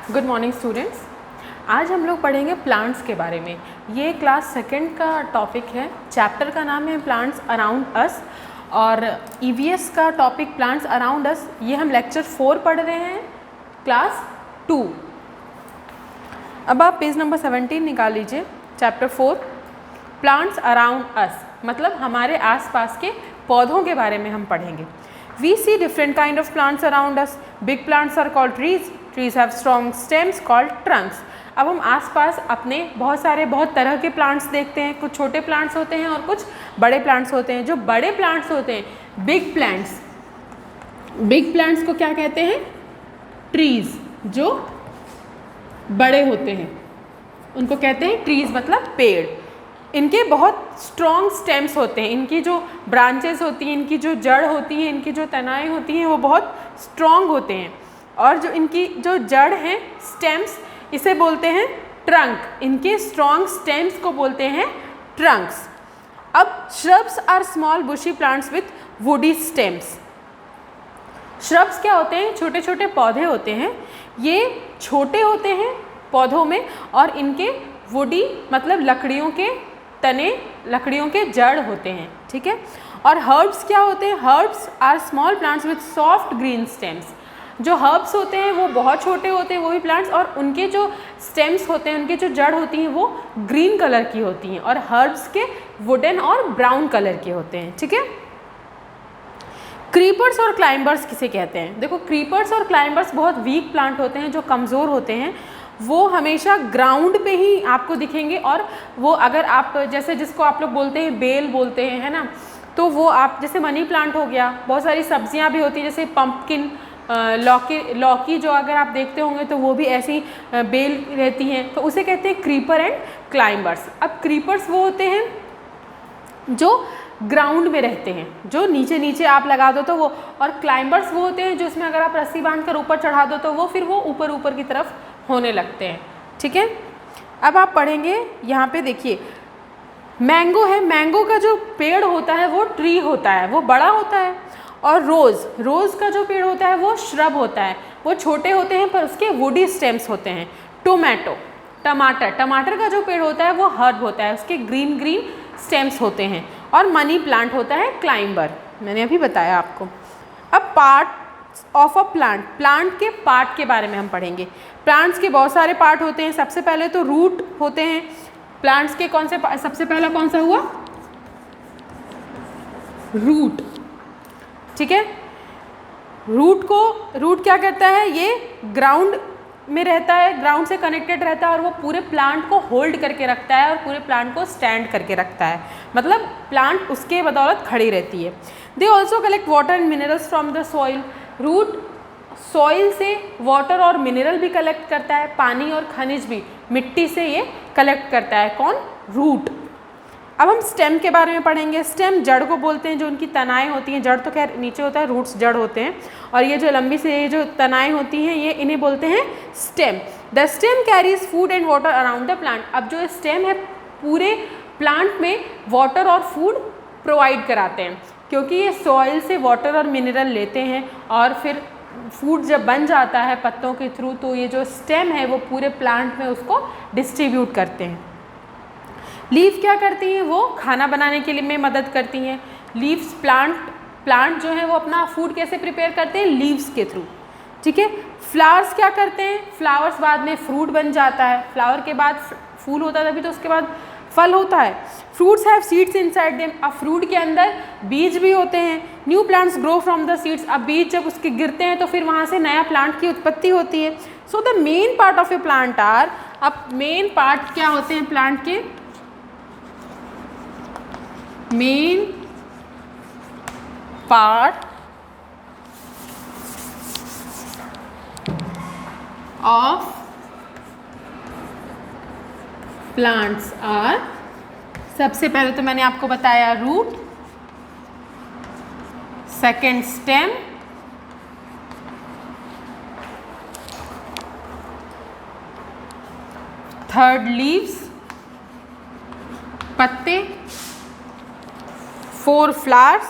Good morning students. आज हम लोग पढ़ेंगे प्लांट्स के बारे में। ये क्लास सेकंड का टॉपिक है। चैप्टर का नाम है प्लांट्स अराउंड अस और ईवीएस का टॉपिक प्लांट्स अराउंड अस। ये हम लेक्चर 4 पढ़ रहे हैं, क्लास 2। अब आप पेज नंबर 17 निकाल लीजिए। चैप्टर 4 प्लांट्स अराउंड अस मतलब हमारे आसपास के पौधों के बारे में हम पढ़ेंगे। We see different kind of plants around us. Big plants are called trees. Trees have strong stems called trunks. अब हम आसपास अपने बहुत तरह के प्लांट्स देखते हैं। कुछ छोटे प्लांट्स होते हैं और कुछ बड़े प्लांट्स होते हैं। जो बड़े प्लांट्स होते हैं, बिग प्लांट्स को क्या कहते हैं? ट्रीज। जो बड़े होते हैं उनको कहते हैं ट्रीज, मतलब पेड़। इनके बहुत स्ट्रॉन्ग स्टेम्स होते हैं। इनकी जो ब्रांचेस होती हैं, इनकी जो जड़ होती है, इनकी जो तनाएं होती हैं, वो बहुत स्ट्रॉन्ग होते हैं। और जो इनकी जो जड़ हैं, स्टेम्स, इसे बोलते हैं ट्रंक। इनके स्ट्रॉन्ग स्टेम्स को बोलते हैं ट्रंक्स। अब shrubs are small bushy plants with woody stems. Shrubs क्या होते हैं? छोटे छोटे पौधे होते हैं। ये छोटे होते हैं पौधों में और इनके वुडी मतलब लकड़ियों के तने, लकड़ियों के जड़ होते हैं। ठीक है। और हर्ब्स क्या होते हैं? Herbs are small plants with soft green stems. जो हर्ब्स होते हैं वो बहुत छोटे होते हैं, वो भी प्लांट्स, और उनके जो स्टेम्स होते हैं, उनके जो जड़ होती हैं, वो ग्रीन कलर की होती हैं। और हर्ब्स के वुडन और ब्राउन कलर के होते हैं। ठीक है। क्रीपर्स और क्लाइंबर्स किसे कहते हैं? देखो, क्रीपर्स और क्लाइंबर्स बहुत वीक प्लांट होते हैं, जो कमज़ोर होते हैं। वो हमेशा ग्राउंड पे ही आपको दिखेंगे। और वो अगर आप जैसे जिसको आप लोग बोलते हैं बेल बोलते हैं, है ना, तो वो आप जैसे मनी प्लांट हो गया, बहुत सारी सब्जियां भी होती हैं जैसे पंपकिन, लौकी जो अगर आप देखते होंगे तो वो भी ऐसी बेल रहती हैं, तो उसे कहते हैं क्रीपर एंड क्लाइंबर्स। अब क्रीपर्स वो होते हैं जो ग्राउंड में रहते हैं, जो नीचे नीचे आप लगा दो तो वो, और क्लाइंबर्स वो होते हैं जो इसमें अगर आप रस्सी बांध कर ऊपर चढ़ा दो तो वो फिर वो ऊपर ऊपर की तरफ होने लगते हैं। ठीक है। अब आप पढ़ेंगे यहाँ पे, देखिए मैंगो है। मैंगो का जो पेड़ होता है वो ट्री होता है, वो बड़ा होता है। और रोज़ का जो पेड़ होता है वो श्रब होता है, वो छोटे होते हैं पर उसके वुडी स्टेम्स होते हैं। टमाटर का जो पेड़ होता है वो हर्ब होता है, उसके ग्रीन स्टेम्स होते हैं। और मनी प्लांट होता है क्लाइंबर, मैंने अभी बताया आपको। अब पार्ट ऑफ अ प्लांट के पार्ट के बारे में हम पढ़ेंगे। प्लांट्स के बहुत सारे पार्ट होते हैं। सबसे पहले तो रूट होते हैं प्लांट्स के। कौन से? सबसे पहला कौन सा हुआ? रूट। ठीक है। रूट क्या करता है? ये ग्राउंड में रहता है, ग्राउंड से कनेक्टेड रहता है, और वो पूरे प्लांट को होल्ड करके रखता है और पूरे प्लांट को स्टैंड करके रखता है, मतलब प्लांट उसके बदौलत खड़ी रहती है। They also collect water and minerals from the soil. Root soil से वाटर और मिनरल भी कलेक्ट करता है, पानी और खनिज भी मिट्टी से ये कलेक्ट करता है। कौन? रूट। अब हम स्टेम के बारे में पढ़ेंगे। स्टेम जड़ को बोलते हैं, जो उनकी तनाएं होती हैं। जड़ तो खैर नीचे होता है, रूट्स जड़ होते हैं। और ये जो लंबी से ये जो तनाएं होती हैं, ये इन्हें बोलते हैं stem. The stem carries food and water around the plant. अब जो स्टेम है पूरे प्लांट में वाटर और फूड प्रोवाइड कराते हैं, क्योंकि ये सॉइल से वाटर और मिनरल लेते हैं और फिर फूड जब बन जाता है पत्तों के थ्रू, तो ये जो स्टेम है वो पूरे प्लांट में उसको डिस्ट्रीब्यूट करते हैं। लीफ क्या करती हैं? वो खाना बनाने के लिए में मदद करती हैं। लीव्स प्लांट जो है वो अपना फूड कैसे प्रिपेयर करते हैं? लीव्स के थ्रू। ठीक है। फ्लावर्स क्या करते हैं? फ्लावर्स बाद में फ्रूट बन जाता है। फ्लावर के बाद फूल होता है, तभी तो उसके बाद फल होता है। Fruits have seeds inside them. अब फ्रूट के अंदर बीज भी होते हैं। New plants grow from the seeds. अब बीज जब उसके गिरते हैं तो फिर वहाँ से नया प्लांट की उत्पत्ति होती है। So the main part of a plant are, अब मेन पार्ट क्या होते हैं प्लांट के? Main part of plants are, सबसे पहले तो मैंने आपको बताया root, second stem, third leaves पत्ते, 4 फ्लावर्स,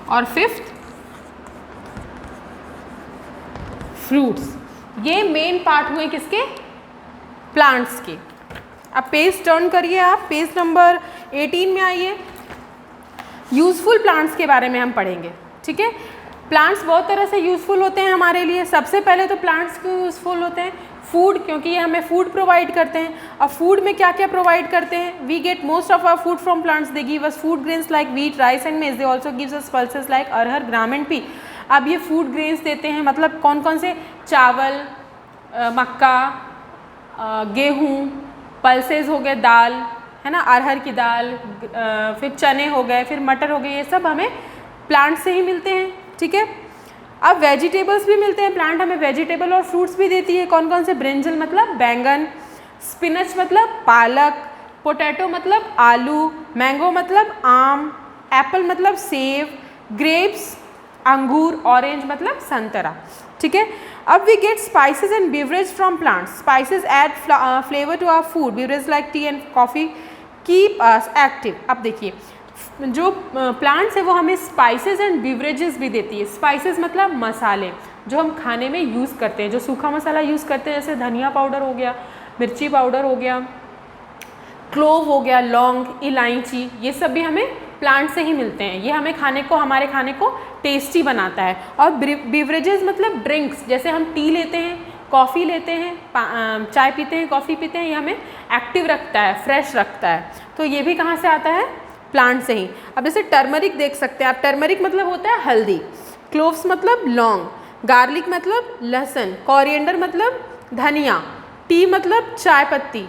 और 5th फ्रूट्स। ये मेन पार्ट हुए किसके? प्लांट्स के। अब पेज टर्न करिए आप, पेज नंबर 18 में आइए। यूज़फुल प्लांट्स के बारे में हम पढ़ेंगे, ठीक है। प्लांट्स बहुत तरह से यूज़फुल होते हैं हमारे लिए। सबसे पहले तो प्लांट्स क्यों यूज़फुल होते हैं? फूड, क्योंकि ये हमें फूड प्रोवाइड करते हैं। अब फूड में क्या क्या प्रोवाइड करते हैं? We get most of our food from plants. They give us food grains like wheat, rice and maize. They also gives us pulses like arhar, gram and pea. अब ये फूड ग्रेन्स देते हैं, मतलब कौन कौन से? चावल, मक्का, गेहूँ, पल्सेस हो गए, दाल है ना, अरहर की दाल, फिर चने हो गए, फिर मटर हो गए, ये सब हमें प्लांट से ही मिलते हैं, ठीक है। अब वेजिटेबल्स भी मिलते हैं, प्लांट हमें वेजिटेबल और फ्रूट्स भी देती है। कौन कौन से? ब्रिंजल मतलब बैंगन, स्पिनच मतलब पालक, पोटैटो मतलब आलू, मैंगो मतलब आम, एप्पल मतलब सेब, ग्रेप्स अंगूर, ऑरेंज मतलब संतरा, ठीक है। अब we get spices and beverage from plants. Spices add flavour to our food. Beverage like tea and coffee keep us active. अब देखिए, जो प्लांट्स है वो हमें स्पाइसेस एंड बेवरेजेस भी देती है। स्पाइसेस मतलब मसाले जो हम खाने में यूज़ करते हैं, जो सूखा मसाला यूज़ करते हैं, जैसे धनिया पाउडर हो गया, मिर्ची पाउडर हो गया, क्लोव हो गया, लौंग, इलायची, ये सब भी हमें प्लांट से ही मिलते हैं। ये हमें हमारे खाने को टेस्टी बनाता है। और बेवरेजेस मतलब ड्रिंक्स, जैसे हम टी लेते हैं, कॉफ़ी लेते हैं, चाय पीते हैं, कॉफ़ी पीते हैं, ये हमें एक्टिव रखता है, फ्रेश रखता है। तो ये भी कहाँ से आता है? प्लांट से ही। अब जैसे टर्मरिक देख सकते हैं आप, टर्मरिक मतलब होता है हल्दी, क्लोव्स मतलब लौंग, गार्लिक मतलब लहसुन, कोरिएंडर मतलब धनिया, टी मतलब चाय पत्ती,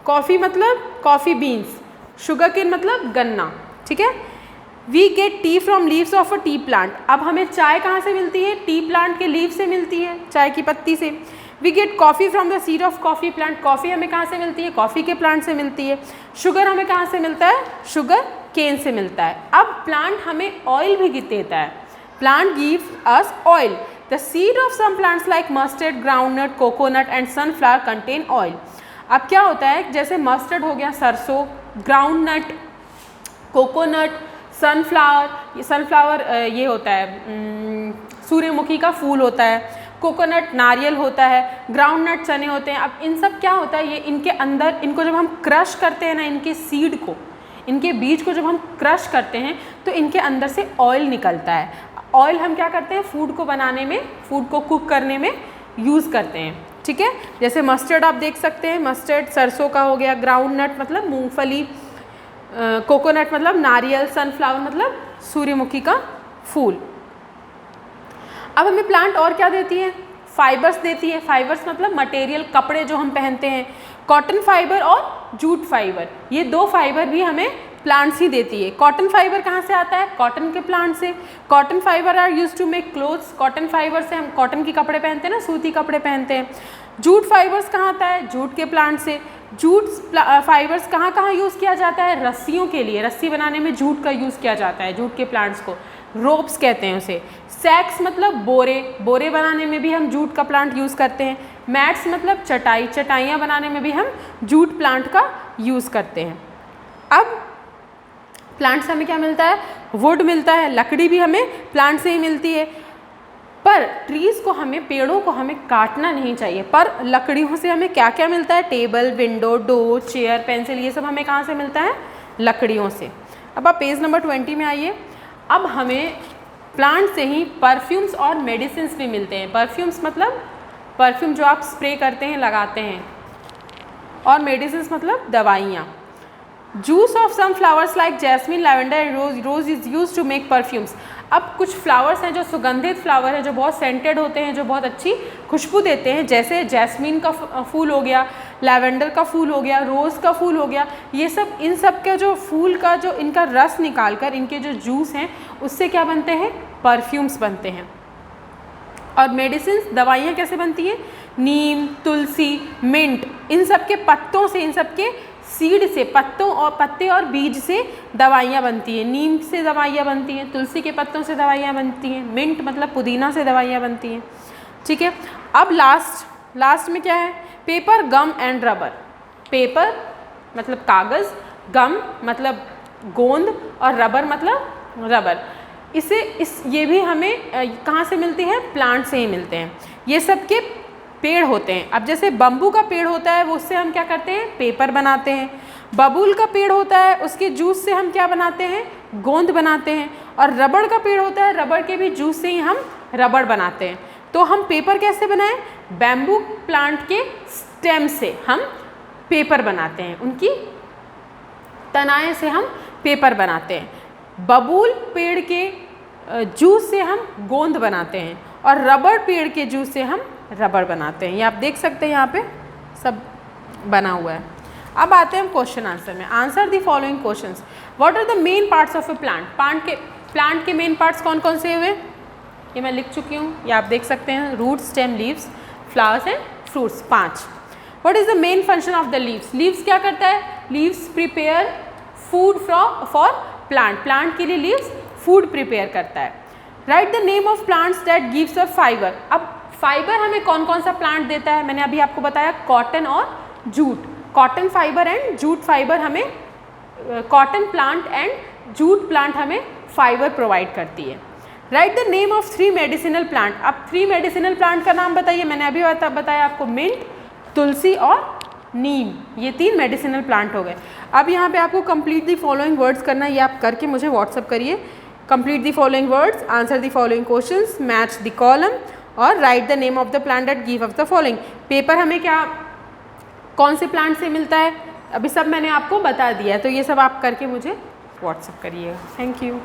कॉफ़ी मतलब कॉफ़ी बीन्स, शुगर केन मतलब गन्ना, ठीक है। We get tea from leaves of a tea plant. अब हमें चाय कहाँ से मिलती है? टी प्लांट के लीव से मिलती है, चाय की पत्ती से। We get coffee from the seed of coffee plant. Coffee हमें कहाँ से मिलती है? कॉफ़ी के प्लांट से मिलती है। शुगर हमें कहाँ से मिलता है? शुगर केन से मिलता है। अब प्लांट हमें ऑयल भी देता है। Plant gives us oil. The seed of some plants like mustard, groundnut, coconut and sunflower contain oil. अब क्या होता है, जैसे मस्टर्ड हो गया सरसों, ग्राउंडनट, कोकोनट, सनफ्लावर ये होता है सूर्यमुखी का फूल होता है, कोकोनट नारियल होता है, ग्राउंडनट चने होते हैं। अब इन सब क्या होता है, ये इनके अंदर, इनको जब हम क्रश करते हैं ना, इनके सीड को, इनके बीज को जब हम क्रश करते हैं तो इनके अंदर से ऑयल निकलता है। ऑयल हम क्या करते हैं? फूड को बनाने में, फूड को कुक करने में यूज़ करते हैं, ठीक है। जैसे मस्टर्ड आप देख सकते हैं, मस्टर्ड सरसों का हो गया, ग्राउंडनट मतलब मूंगफली, कोकोनट मतलब नारियल, सनफ्लावर मतलब सूर्यमुखी का फूल। अब हमें प्लांट और क्या देती है? फाइबर्स देती है। फाइबर्स मतलब मटेरियल, कपड़े जो हम पहनते हैं, कॉटन फाइबर और जूट फाइबर, ये दो फाइबर भी हमें प्लांट्स ही देती है। कॉटन फाइबर कहाँ से आता है? कॉटन के प्लांट से। Cotton fibre are use to make clothes. Cotton fibre से हम कॉटन के कपड़े पहनते हैं ना, सूती कपड़े पहनते हैं। जूट फाइबर्स कहाँ आता है? जूट के प्लांट से। जूट फाइबर्स कहाँ कहाँ यूज़ किया जाता है? रस्सियों के लिए, रस्सी बनाने में जूट का यूज़ किया जाता है, जूट के प्लांट्स को रोप्स कहते हैं उसे। सैक्स मतलब बोरे, बोरे बनाने में भी हम जूट का प्लांट यूज़ करते हैं। मैट्स मतलब चटाई, चटाइयाँ बनाने में भी हम जूट प्लांट का यूज़ करते हैं। अब प्लांट से हमें क्या मिलता है? वुड मिलता है, लकड़ी भी हमें प्लांट से ही मिलती है। पर ट्रीज़ को हमें, पेड़ों को हमें काटना नहीं चाहिए। पर लकड़ियों से हमें क्या क्या मिलता है? Table, window, door, chair, pencil, ये सब हमें कहाँ से मिलता है? लकड़ियों से। अब आप पेज नंबर 20 में आइए। अब हमें प्लांट से ही परफ्यूम्स और मेडिसिन्स भी मिलते हैं। परफ्यूम्स मतलब परफ्यूम जो आप स्प्रे करते हैं, लगाते हैं, और मेडिसिन्स मतलब दवाइयाँ। Juice of some flowers like jasmine, lavender and rose is use to make perfumes. अब कुछ फ्लावर्स हैं जो सुगंधित फ्लावर हैं, जो बहुत सेंटेड होते हैं, जो बहुत अच्छी खुशबू देते हैं, जैसे जैस्मिन का फूल हो गया, लैवेंडर का फूल हो गया, रोज़ का फूल हो गया। ये सब, इन सब के जो फूल का जो इनका रस निकाल कर, इनके जो जूस हैं, उससे क्या बनते हैं? परफ्यूम्स बनते हैं। और मेडिसिन्स, दवाइयाँ कैसे बनती हैं? नीम, तुलसी, मिंट, इन सब के पत्तों से, इन सब के सीड से, पत्तों और पत्ते और बीज से दवाइयाँ बनती हैं। नीम से दवाइयाँ बनती हैं, तुलसी के पत्तों से दवाइयाँ बनती हैं, मिंट मतलब पुदीना से दवाइयाँ बनती हैं, ठीक है। अब लास्ट में क्या है? Paper, gum and rubber. Paper मतलब कागज़, गम मतलब गोंद, और रबर मतलब रबर। ये भी हमें कहाँ से मिलती है? प्लांट से ही मिलते हैं। ये सब के पेड़ होते हैं। अब जैसे बम्बू का पेड़ होता है, वो उससे हम क्या करते हैं? पेपर बनाते हैं। बबूल का पेड़ होता है, उसके जूस से हम क्या बनाते हैं? गोंद बनाते हैं। और रबड़ का पेड़ होता है, रबड़ के भी जूस से ही हम रबड़ बनाते हैं। तो हम पेपर कैसे बनाएं? बैम्बू प्लांट के स्टेम से हम पेपर बनाते हैं, उनकी तनाएं से हम पेपर बनाते हैं। बबूल पेड़ के जूस से हम गोंद बनाते हैं और रबड़ पेड़ के जूस से हम रबड़ बनाते हैं। ये आप देख सकते हैं, यहाँ पे सब बना हुआ है। अब आते हैं हम क्वेश्चन आंसर में। Answer the following questions. What are the main parts of a plant? Plant के मेन पार्ट्स कौन कौन से हुए? ये मैं लिख चुकी हूँ, ये आप देख सकते हैं। Root, stem, leaves, flowers and fruits, 5। What is the main function of the leaves? Leaves क्या करता है? Leaves prepare food for plant. Plant के लिए लीव्स फूड प्रिपेयर करता है। Right the name of plants that gives a fibre. अब fibre हमें कौन कौन सा प्लांट देता है? मैंने अभी आपको बताया कॉटन और jute. Cotton fibre and jute fibre हमें, cotton plant and jute plant हमें फाइबर प्रोवाइड करती है। Right the name of 3 medicinal plant. अब 3 मेडिसिनल प्लांट का नाम बताइए। मैंने अभी बताया आपको मिंट, तुलसी और नीम, ये 3 मेडिसिनल प्लांट हो गए। अब यहाँ पे आपको कंप्लीट द फॉलोइंग वर्ड्स करना है, ये आप करके मुझे व्हाट्सअप करिए। Complete the following words, answer the following questions, match the column और write the name of the plant that give off the following. Paper हमें क्या, कौन से प्लांट से मिलता है? अभी सब मैंने आपको बता दिया है, तो ये सब आप करके मुझे व्हाट्सअप करिएगा। Thank you.